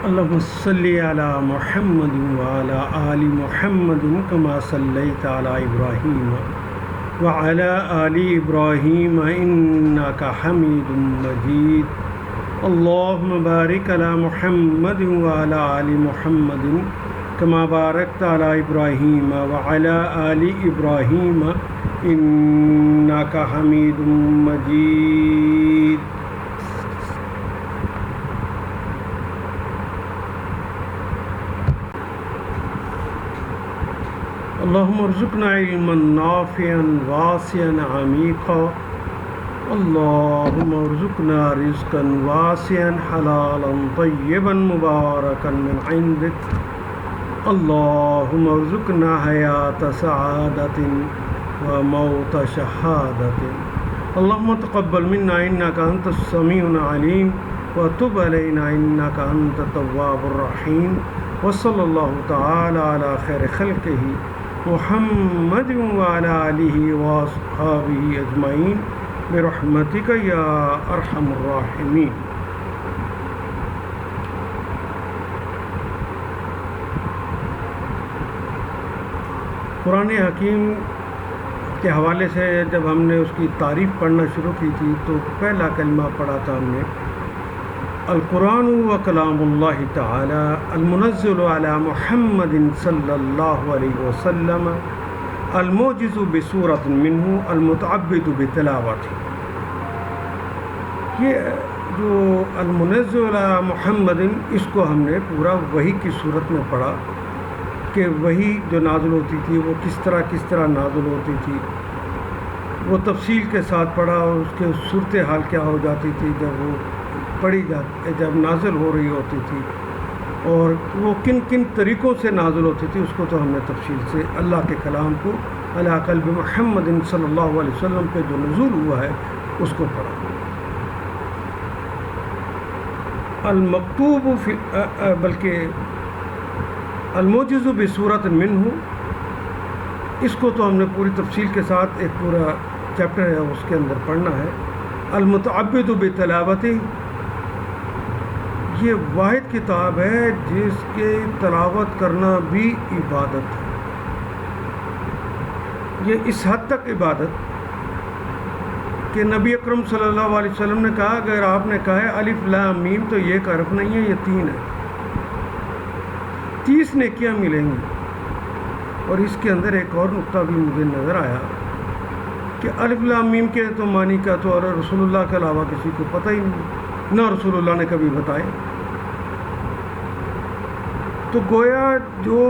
اللهم صل على محمد وعلى آل محمد كما صليت على إبراهيم وعلى آل إبراهيم إنك حميد مجيد. اللهم بارك على محمد وعلى آل محمد كما باركت على إبراهيم وعلى آل إبراهيم إنك حميد مجيد. اللهم ارزقنا علما نافعا واسعا عميقا. اللهم ارزقنا رزقا واسعا حلالا طيبا مباركا من عندك. اللهم ارزقنا حياة سعادة وموت شهادة. اللهم تقبل منا إنك أنت السميع العليم وتب علينا إنك أنت التواب الرحيم. وصلى الله تعالى على خير خلقه محمد وعلى آله وأصحابه أجمعين برحمتك يا أرحم الراحمين. قرآن حکیم کے حوالے سے جب ہم نے اس کی تعریف پڑھنا شروع کی تھی تو پہلا کلمہ پڑھا تھا ہم نے القرآن و کلام اللہ تعالی المنزل علی محمد صلی اللہ علیہ وسلم الموجز بصورت منہ المتعبد بتلاوت. یہ جو المنزل علی محمد اس کو ہم نے پورا وحی کی صورت میں پڑھا کہ وحی جو نازل ہوتی تھی وہ کس طرح نازل ہوتی تھی، وہ تفصیل کے ساتھ پڑھا اور اس کے صورتحال کیا ہو جاتی تھی جب نازل ہو رہی ہوتی تھی، اور وہ کن کن طریقوں سے نازل ہوتی تھی اس کو تو ہم نے تفصیل سے اللہ کے کلام کو علی قلب محمد صلی اللہ علیہ وسلم پہ جو نزول ہوا ہے اس کو پڑھا. المکتوب بلکہ الموجز بصورت منہ اس کو تو ہم نے پوری تفصیل کے ساتھ ایک پورا چیپٹر ہے اس کے اندر پڑھنا ہے. المتعبد بتلاوتی یہ واحد کتاب ہے جس کے تلاوت کرنا بھی عبادت ہے. یہ اس حد تک عبادت کہ نبی اکرم صلی اللہ علیہ وسلم نے کہا اگر آپ نے کہا ہے الف لام میم تو یہ ایک حرف نہیں ہے، یہ 3 ہے. 30 نیکیاں ملیں گی. اور اس کے اندر ایک اور نقطہ بھی مجھے نظر آیا کہ الف لام میم کے تو معنی کا تو اور رسول اللہ کے علاوہ کسی کو پتہ ہی نہیں، نہ رسول اللہ نے کبھی بتائے. تو گویا جو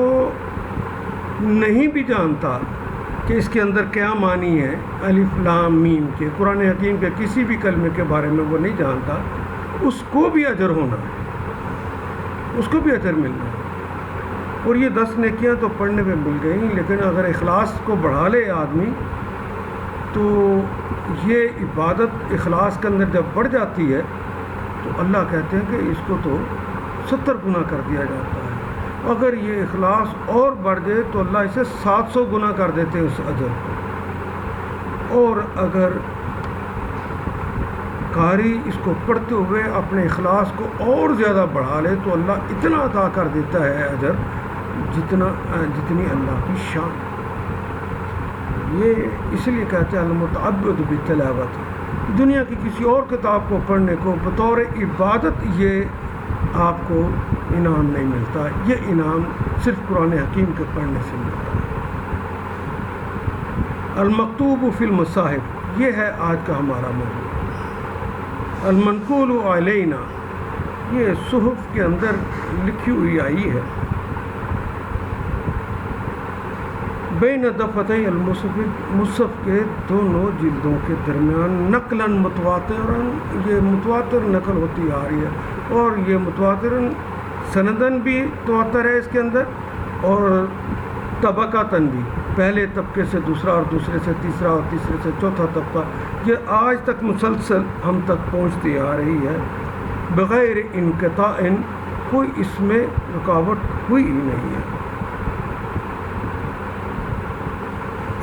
نہیں بھی جانتا کہ اس کے اندر کیا معنی ہے الف لام میم کے، قرآن حکیم کے کسی بھی کلمے کے بارے میں وہ نہیں جانتا، اس کو بھی اجر ہونا ہے، اس کو بھی اجر ملنا ہے. اور یہ 10 نیکیاں تو پڑھنے میں مل گئیں، لیکن اگر اخلاص کو بڑھا لے آدمی تو یہ عبادت اخلاص کے اندر جب بڑھ جاتی ہے تو اللہ کہتے ہیں کہ اس کو تو 70 گنا کر دیا جاتا ہے. اگر یہ اخلاص اور بڑھ جائے تو اللہ اسے 700 گنا کر دیتے ہیں اس اجر کو. اور اگر قاری اس کو پڑھتے ہوئے اپنے اخلاص کو اور زیادہ بڑھا لے تو اللہ اتنا عطا کر دیتا ہے اجر جتنی اللہ کی شان. یہ اس لیے کہتے ہیں المتعبد بتلاوت. دنیا کی کسی اور کتاب کو پڑھنے کو بطور عبادت یہ آپ کو انعام نہیں ملتا، یہ انعام صرف قرآن حکیم کے پڑھنے سے ملتا ہے. المکتوب فی المصاحف یہ ہے آج کا ہمارا موضوع. المنقول علینا یہ صحف کے اندر لکھی ہوئی آئی ہے. بین دفتي المصحف کے دونوں جلدوں کے درمیان نقلاً متواتراً یہ متواتر نقل ہوتی آ رہی ہے، اور یہ متواتراً سنداً بھی تواتر ہے اس کے اندر، اور طبقاتاً بھی پہلے طبقے سے دوسرا اور دوسرے سے تیسرا اور تیسرے سے چوتھا طبقہ، یہ آج تک مسلسل ہم تک پہنچتی آ رہی ہے بغیر انقطاع. کوئی اس میں رکاوٹ ہوئی ہی نہیں ہے.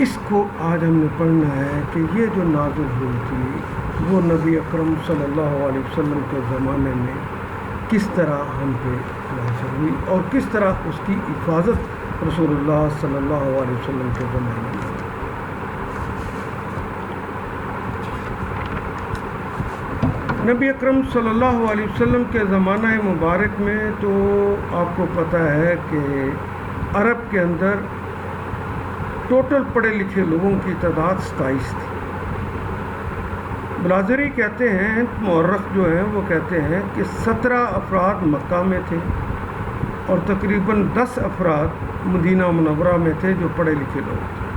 اس کو آج ہم نے پڑھنا ہے کہ یہ جو نازل ہوئی تھی وہ نبی اکرم صلی اللہ علیہ وسلم کے زمانے میں کس طرح ہم پہ نازل ہوئی اور کس طرح اس کی حفاظت رسول اللہ صلی اللہ علیہ وسلم کے زمانے میں. نبی اکرم صلی اللہ علیہ وسلم کے زمانہ مبارک میں تو آپ کو پتہ ہے کہ عرب کے اندر ٹوٹل پڑھے لکھے لوگوں کی تعداد 27 تھی. بلازری کہتے ہیں، مورخ جو ہیں وہ کہتے ہیں کہ 17 افراد مکہ میں تھے اور تقریباً 10 افراد مدینہ منورہ میں تھے جو پڑھے لکھے لوگ تھے.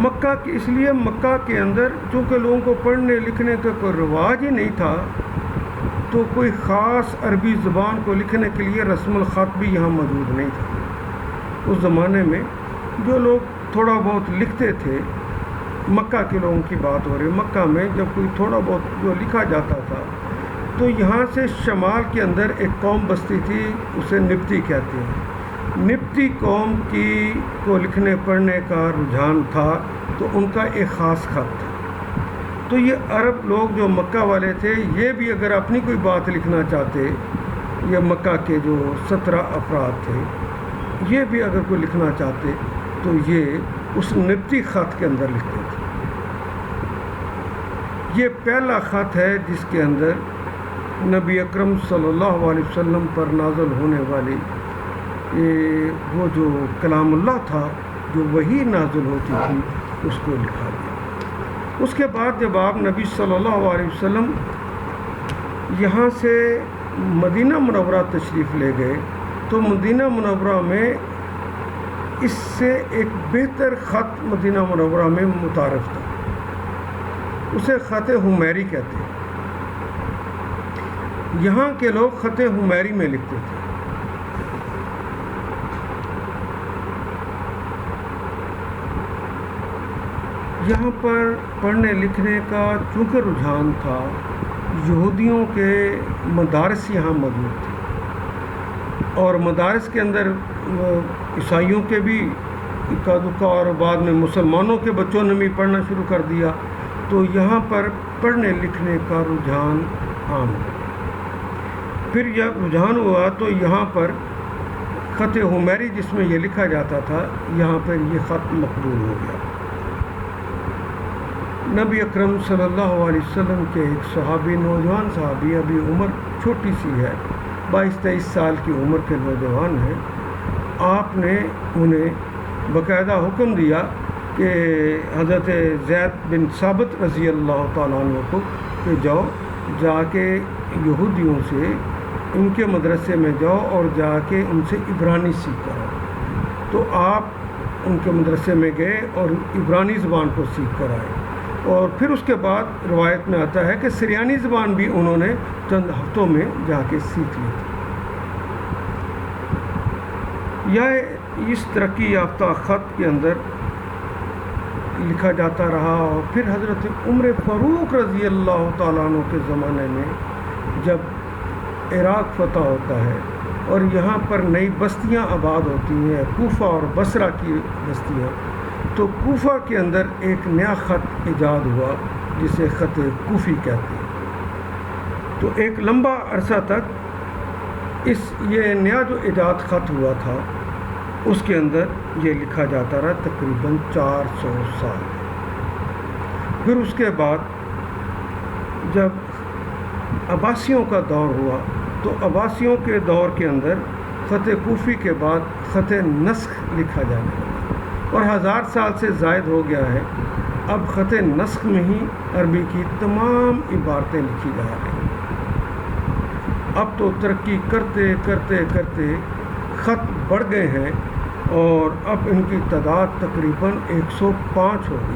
مکہ کی اس لیے مکہ کے اندر چونکہ لوگوں کو پڑھنے لکھنے کا کوئی رواج ہی نہیں تھا تو کوئی خاص عربی زبان کو لکھنے کے لیے رسم الخط بھی یہاں موجود نہیں تھا. اس زمانے میں جو لوگ تھوڑا بہت لکھتے تھے، مکہ کے لوگوں کی بات ہو رہی ہے، مکہ میں جب کوئی تھوڑا بہت جو لکھا جاتا تھا تو یہاں سے شمال کے اندر ایک قوم بستی تھی، اسے نبطی کہتے ہیں. نبطی قوم کو لکھنے پڑھنے کا رجحان تھا تو ان کا ایک خاص خط تھا. تو یہ عرب لوگ جو مکہ والے تھے یہ بھی اگر اپنی کوئی بات لکھنا چاہتے، یہ مکہ کے جو 17 افراد تھے یہ بھی اگر کوئی لکھنا چاہتے تو یہ اس نبطی خط کے اندر لکھتے تھے. یہ پہلا خط ہے جس کے اندر نبی اکرم صلی اللہ علیہ وسلم پر نازل ہونے والی وہ جو کلام اللہ تھا، جو وحی نازل ہوتی تھی، اس کو لکھا گیا. اس کے بعد جب آپ نبی صلی اللہ علیہ وسلم یہاں سے مدینہ منورہ تشریف لے گئے تو مدینہ منورہ میں اس سے ایک بہتر خط مدینہ منورہ میں متعارف تھا، اسے خط حمیری کہتے ہیں. یہاں کے لوگ خط حمیری میں لکھتے تھے. یہاں پر پڑھنے لکھنے کا چونکہ رجحان تھا، یہودیوں کے مدارس یہاں موجود تھے اور مدارس کے اندر عیسائیوں کے بھی اکا دکا اور بعد میں مسلمانوں کے بچوں نے بھی پڑھنا شروع کر دیا. تو یہاں پر پڑھنے لکھنے کا رجحان عام ہوا. پھر جب رجحان ہوا تو یہاں پر خط حمیری جس میں یہ لکھا جاتا تھا، یہاں پر یہ خط مقبول ہو گیا. نبی اکرم صلی اللہ علیہ وسلم کے ایک صحابی، نوجوان صحابی، ابھی عمر چھوٹی سی ہے، 22-23 سال کی عمر کے نوجوان ہیں. آپ نے انہیں باقاعدہ حکم دیا کہ حضرت زید بن ثابت رضی اللہ تعالیٰ عنہ کو کہ جاؤ، جا کے یہودیوں سے ان کے مدرسے میں جاؤ اور جا کے ان سے عبرانی سیکھ کر آؤ. تو آپ ان کے مدرسے میں گئے اور عبرانی زبان کو سیکھ کر آئے. اور پھر اس کے بعد روایت میں آتا ہے کہ سریانی زبان بھی انہوں نے چند ہفتوں میں جا کے سیکھ لی تھی. اس ترقی یافتہ خط کے اندر لکھا جاتا رہا. اور پھر حضرت عمر فاروق رضی اللہ تعالیٰ عنہ کے زمانے میں جب عراق فتح ہوتا ہے اور یہاں پر نئی بستیاں آباد ہوتی ہیں، کوفہ اور بصرہ کی بستیاں، تو کوفہ کے اندر ایک نیا خط ایجاد ہوا جسے خط کوفی کہتے ہیں. تو ایک لمبا عرصہ تک یہ نیا جو ایجاد خط ہوا تھا اس کے اندر یہ لکھا جاتا رہا تقریباً 400 سال. پھر اس کے بعد جب عباسیوں کا دور ہوا تو عباسیوں کے دور کے اندر خط کوفی کے بعد خط نسخ لکھا جانے لگا اور 1000 سال سے زائد ہو گیا ہے. اب خط نسخ میں ہی عربی کی تمام عبارتیں لکھی جا رہی ہیں. اب تو ترقی کرتے کرتے کرتے خط بڑھ گئے ہیں اور اب ان کی تعداد تقریباً 105 ہو گئی.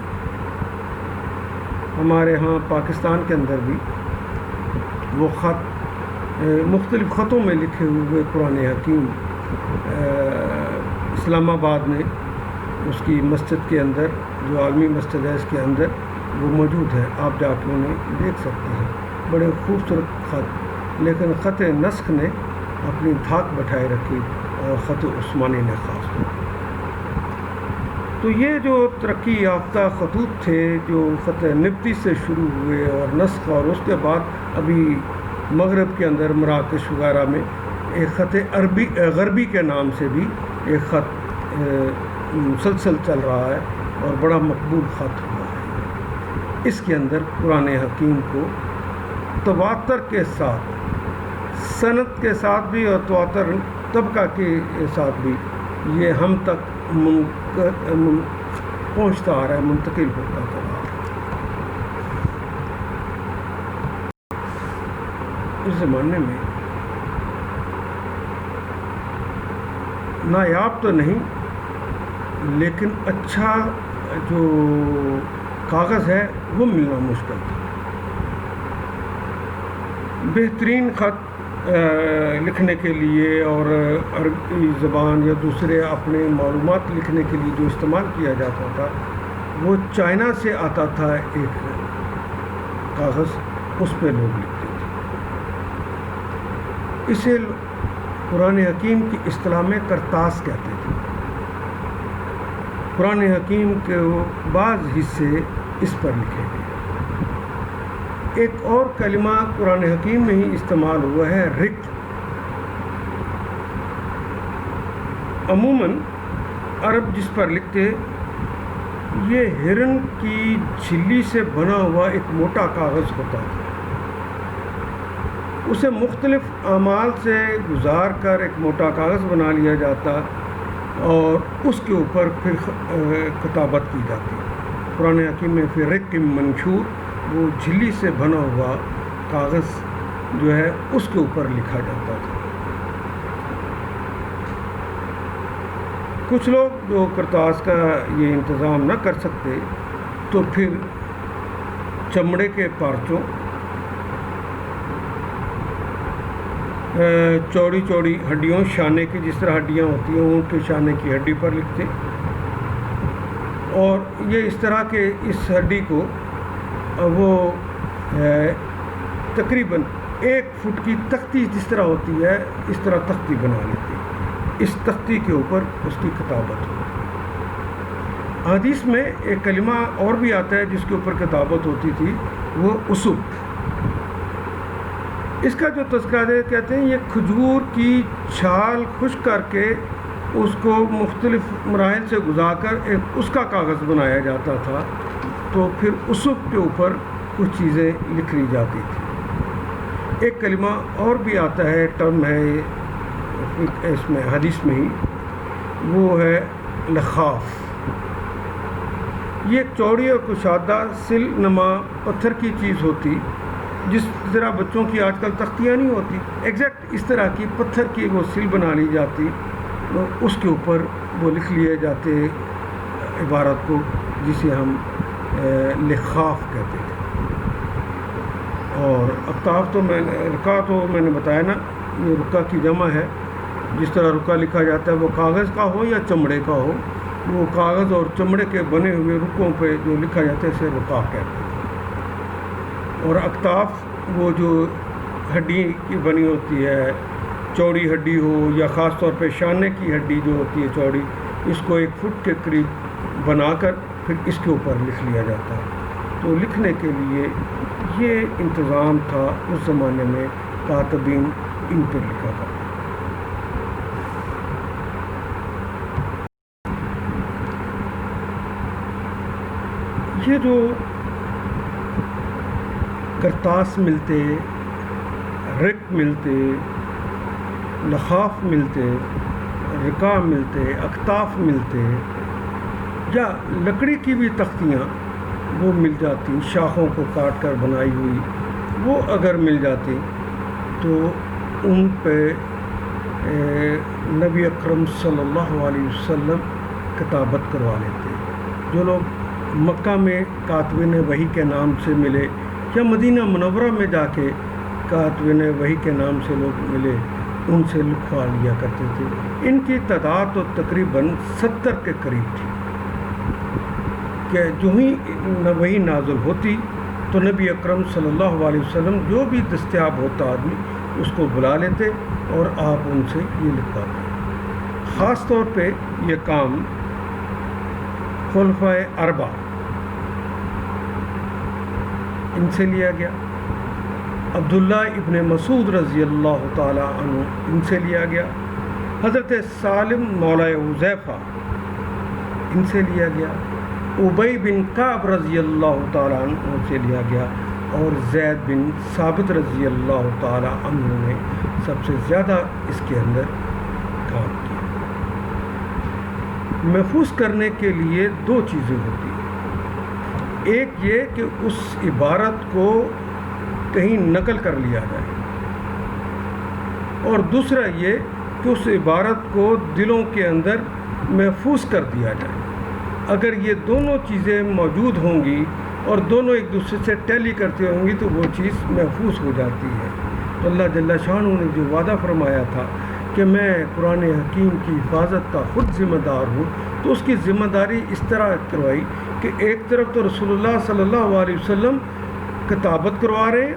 ہمارے ہاں پاکستان کے اندر بھی وہ خط مختلف خطوں میں لکھے ہوئے قرآن حکیم اسلام آباد میں اس کی مسجد کے اندر، جو عالمی مسجد ہے اس کے اندر وہ موجود ہے، آپ جا کے انہیں دیکھ سکتے ہیں. بڑے خوبصورت خط، لیکن خط نسخ نے اپنی دھاک بٹھائے رکھی اور خط عثمانی نے خاص طور. تو یہ جو ترقی یافتہ خطوط تھے جو خط نبطی سے شروع ہوئے اور نسخ، اور اس کے بعد ابھی مغرب کے اندر مراکش وغیرہ میں ایک خط غربی کے نام سے بھی ایک خط مسلسل چل رہا ہے اور بڑا مقبول خط ہوا ہے۔ اس کے اندر قرآن حکیم کو تواتر کے ساتھ، سند کے ساتھ بھی اور تواتر طبقہ کے ساتھ بھی یہ ہم تک پہنچتا آ رہا ہے، منتقل ہوتا چلا آ رہا ہے۔ اس زمانے میں نایاب تو نہیں، لیکن اچھا جو کاغذ ہے وہ ملنا مشکل تھا۔ بہترین خط لکھنے کے لیے اور عربی زبان یا دوسرے اپنے معلومات لکھنے کے لیے جو استعمال کیا جاتا تھا وہ چائنا سے آتا تھا ایک کاغذ، اس پہ لوگ لکھتے تھے۔ اسے قرآن حکیم کی اصطلاح میں کرتاس کہتے تھے۔ قرآن حکیم کے بعض حصے اس پر لکھے گئے۔ ایک اور کلمہ قرآن حکیم میں ہی استعمال ہوا ہے، رق۔ عموماً عرب جس پر لکھتے، یہ ہرن کی جھلی سے بنا ہوا ایک موٹا کاغذ ہوتا تھا۔ اسے مختلف اعمال سے گزار کر ایک موٹا کاغذ بنا لیا جاتا اور اس کے اوپر پھر کتابت کی جاتی۔ قرآن حکیم میں پھر رق منشور، وہ جھلی سے بنا ہوا کاغذ جو ہے اس کے اوپر لکھا جاتا تھا۔ کچھ لوگ جو کرتاس کا یہ انتظام نہ کر سکتے تو پھر چمڑے کے پارچوں، چوڑی چوڑی ہڈیوں، شانے کی جس طرح ہڈیاں ہوتی ہیں اونٹ کے شانے کی ہڈی پر لکھتے، اور یہ اس طرح کہ اس ہڈی کو وہ تقریباً 1 فٹ کی تختی جس طرح ہوتی ہے اس طرح تختی بنا لیتے، اس تختی کے اوپر اس کی کتابت ہو۔ حدیث میں ایک کلمہ اور بھی آتا ہے جس کے اوپر کتابت ہوتی تھی، وہ اسب۔ اس کا جو تذکرہ کہتے ہیں، یہ کھجور کی چھال خشک کر کے اس کو مختلف مراحل سے گزار کر ایک اس کا کاغذ بنایا جاتا تھا، تو پھر اسب کے اوپر کچھ چیزیں لکھ لی جاتی تھی۔ ایک کلمہ اور بھی آتا ہے، ٹرم ہے اس میں حدیث میں ہی، وہ ہے لخاف۔ یہ ایک چوڑی اور کشادہ سل نما پتھر کی چیز ہوتی، جس طرح بچوں کی آج کل تختیاں نہیں ہوتی، ایگزیکٹ اس طرح کی پتھر کی وہ سل بنا لی جاتی، اس کے اوپر وہ لکھ لیے جاتے عبارت کو، جسے ہم لخاف کہتے تھے۔ اور اقطاف تو رقع تو میں نے بتایا نا، یہ رقع کی جمع ہے۔ جس طرح رقع لکھا جاتا ہے وہ کاغذ کا ہو یا چمڑے کا ہو، وہ کاغذ اور چمڑے کے بنے ہوئے رقوں پہ جو لکھا جاتا ہے اسے رقع کہتے ہیں۔ اور اقطاف وہ جو ہڈی کی بنی ہوتی ہے، چوڑی ہڈی ہو یا خاص طور پہ شانے کی ہڈی جو ہوتی ہے چوڑی، اس کو 1 فٹ کے قریب بنا کر پھر اس کے اوپر لکھ لیا جاتا ہے۔ تو لکھنے کے لیے یہ انتظام تھا اس زمانے میں، کاتبین ان پر لکھا کرتے۔ یہ جو کرتاس ملتے، رق ملتے، لخاف ملتے، رقع ملتے، اقطاف ملتے، یا لکڑی کی بھی تختیاں وہ مل جاتی، شاخوں کو کاٹ کر بنائی ہوئی، وہ اگر مل جاتی تو ان پہ نبی اکرم صلی اللہ علیہ وسلم کتابت کروا لیتے۔ جو لوگ مکہ میں کاتبین وحی کے نام سے ملے یا مدینہ منورہ میں جا کے کاتبین وحی کے نام سے لوگ ملے، ان سے لکھوا لیا کرتے تھے۔ ان کی تعداد تو تقریباً 70 کے قریب تھی کہ جو ہی وحی نازل ہوتی تو نبی اکرم صلی اللہ علیہ وسلم جو بھی دستیاب ہوتا آدمی اس کو بلا لیتے اور آپ ان سے یہ لکھواتے۔ خاص طور پہ یہ کام خلفائے اربع ان سے لیا گیا، عبداللہ ابن مسعود رضی اللہ تعالیٰ عنہ ان سے لیا گیا، حضرت سالم مولا حذیفہ ان سے لیا گیا، ابی بن کعب رضی اللہ تعالیٰ عنہ سے لیا گیا، اور زید بن ثابت رضی اللہ تعالیٰ عنہ نے سب سے زیادہ اس کے اندر کام کیا۔ محفوظ کرنے کے لیے دو چیزیں ہوتی ہیں، ایک یہ کہ اس عبارت کو کہیں نقل کر لیا جائے، اور دوسرا یہ کہ اس عبارت کو دلوں کے اندر محفوظ کر دیا جائے۔ اگر یہ دونوں چیزیں موجود ہوں گی اور دونوں ایک دوسرے سے ٹیلی کرتے ہوں گی تو وہ چیز محفوظ ہو جاتی ہے۔ تو اللہ جل شانہ نے جو وعدہ فرمایا تھا کہ میں قرآن حکیم کی حفاظت کا خود ذمہ دار ہوں، تو اس کی ذمہ داری اس طرح کروائی کہ ایک طرف تو رسول اللہ صلی اللہ علیہ وسلم کتابت کروا رہے ہیں،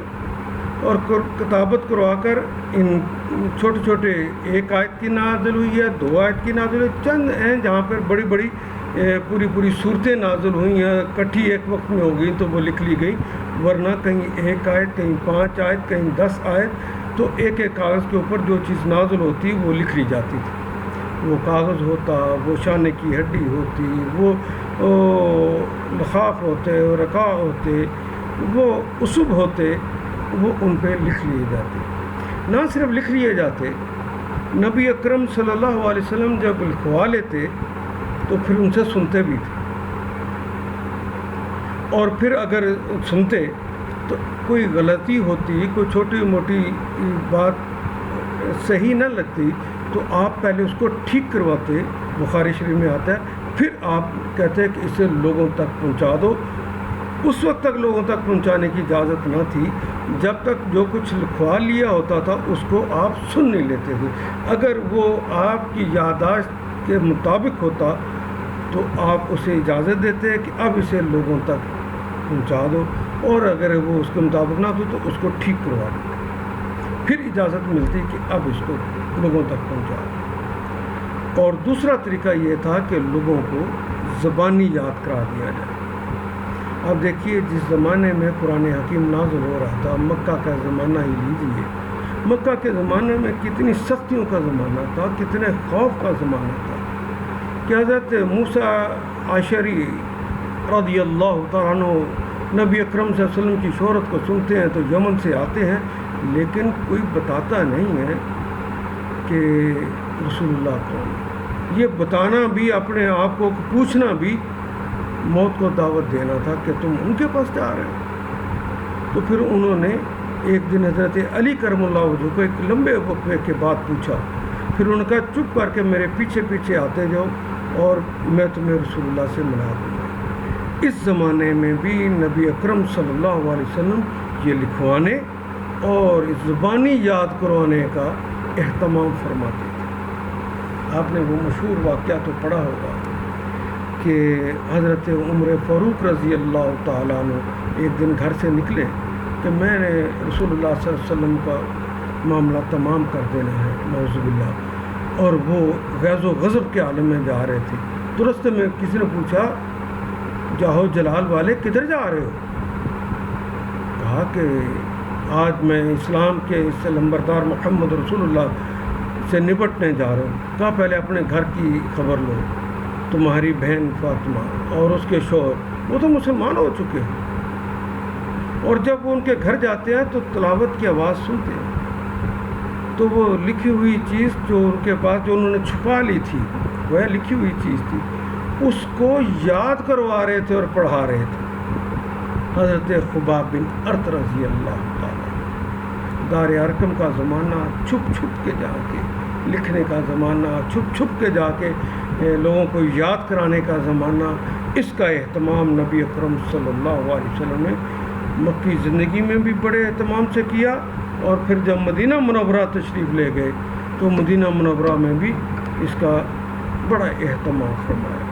اور کتابت کروا کر ان چھوٹے چھوٹے ایک آیت کی نازل ہوئی ہے، 2 آیت کی نازل ہوئی، چند ہیں جہاں پر بڑی بڑی پوری صورتیں نازل ہوئی ہیں، کٹھی ایک وقت میں ہو گئی تو وہ لکھ لی گئی، ورنہ کہیں 1 آیت، کہیں 5 آیت، کہیں 10 آیت، تو ایک ایک کاغذ کے اوپر جو چیز نازل ہوتی وہ لکھ لی جاتی تھی۔ وہ کاغذ ہوتا، وہ شانے کی ہڈی ہوتی، وہ لحاف ہوتے، وہ رکاع ہوتے، وہ اصب ہوتے، وہ ان پہ لکھ لیے جاتے۔ نہ صرف لکھ لیے جاتے، نبی اکرم صلی اللہ علیہ وسلم جب لکھوا لیتے تو پھر ان سے سنتے بھی تھے، اور پھر اگر سنتے تو کوئی غلطی ہوتی، کوئی چھوٹی موٹی بات صحیح نہ لگتی تو آپ پہلے اس کو ٹھیک کرواتے، بخاری شریف میں آتا ہے، پھر آپ کہتے کہ اسے لوگوں تک پہنچا دو۔ اس وقت تک لوگوں تک پہنچانے کی اجازت نہ تھی جب تک جو کچھ لکھوا لیا ہوتا تھا اس کو آپ سن نہیں لیتے تھے۔ اگر وہ آپ کی یادداشت کے مطابق ہوتا تو آپ اسے اجازت دیتے کہ اب اسے لوگوں تک پہنچا دو، اور اگر وہ اس کے مطابق نہ ہو تو اس کو ٹھیک کروا دو، پھر اجازت ملتی کہ اب اس کو لوگوں تک پہنچا دو۔ اور دوسرا طریقہ یہ تھا کہ لوگوں کو زبانی یاد کرا دیا جائے۔ اب دیکھیے جس زمانے میں قرآن حکیم نازل ہو رہا تھا، مکہ کا زمانہ ہی لیجیے، مکہ کے زمانے میں کتنی سختیوں کا زمانہ تھا، کتنے خوف کا زمانہ تھا کہ حضرت موسیٰ عاشری رضی اللہ تعالیٰ عنہ نبی اکرم صلی اللہ علیہ وسلم کی شہرت کو سنتے ہیں تو یمن سے آتے ہیں، لیکن کوئی بتاتا نہیں ہے کہ رسول اللہ کون ہے۔ یہ بتانا بھی، اپنے آپ کو پوچھنا بھی موت کو دعوت دینا تھا کہ تم ان کے پاس جا رہے ہو۔ تو پھر انہوں نے ایک دن حضرت علی کرم اللہ وجہہ کو ایک لمبے وقفے کے بعد پوچھا، پھر انہوں نے کہا چپ کر کے میرے پیچھے پیچھے آتے جاؤ اور میں تمہیں رسول اللہ سے ملا دوں گا۔ اس زمانے میں بھی نبی اکرم صلی اللہ علیہ وسلم یہ لکھوانے اور اس زبانی یاد کروانے کا اہتمام فرماتے تھے۔ آپ نے وہ مشہور واقعہ تو پڑھا ہوگا کہ حضرت عمر فاروق رضی اللہ تعالیٰ عنہ ایک دن گھر سے نکلے کہ میں نے رسول اللہ صلی اللہ علیہ وسلم کا معاملہ تمام کر دینا ہے، نعوذ باللہ، اور وہ غیظ و غضب کے عالم میں جا رہے تھے۔ تو رستے میں کسی نے پوچھا جاہو جلال والے کدھر جا رہے ہو؟ کہا کہ آج میں اسلام کے اس لمبردار محمد رسول اللہ سے نپٹنے جا رہا ہوں۔ کہا پہلے اپنے گھر کی خبر لو، تمہاری بہن فاطمہ اور اس کے شوہر وہ تو مسلمان ہو چکے ہیں، اور جب وہ ان کے گھر جاتے ہیں تو تلاوت کی آواز سنتے ہیں تو وہ لکھی ہوئی چیز جو ان کے پاس، جو انہوں نے چھپا لی تھی، وہ لکھی ہوئی چیز تھی، اس کو یاد کروا رہے تھے اور پڑھا رہے تھے۔ حضرت خباب بن ارت رضی اللہ تعالیٰ، دار ارقم کا زمانہ، چھپ چھپ کے جا کے لکھنے کا زمانہ، چھپ چھپ کے جا کے لوگوں کو یاد کرانے کا زمانہ، اس کا اہتمام نبی اکرم صلی اللہ علیہ وسلم نے مکی زندگی میں بھی بڑے اہتمام سے کیا، اور پھر جب مدینہ منورہ تشریف لے گئے تو مدینہ منورہ میں بھی اس کا بڑا اہتمام فرمایا۔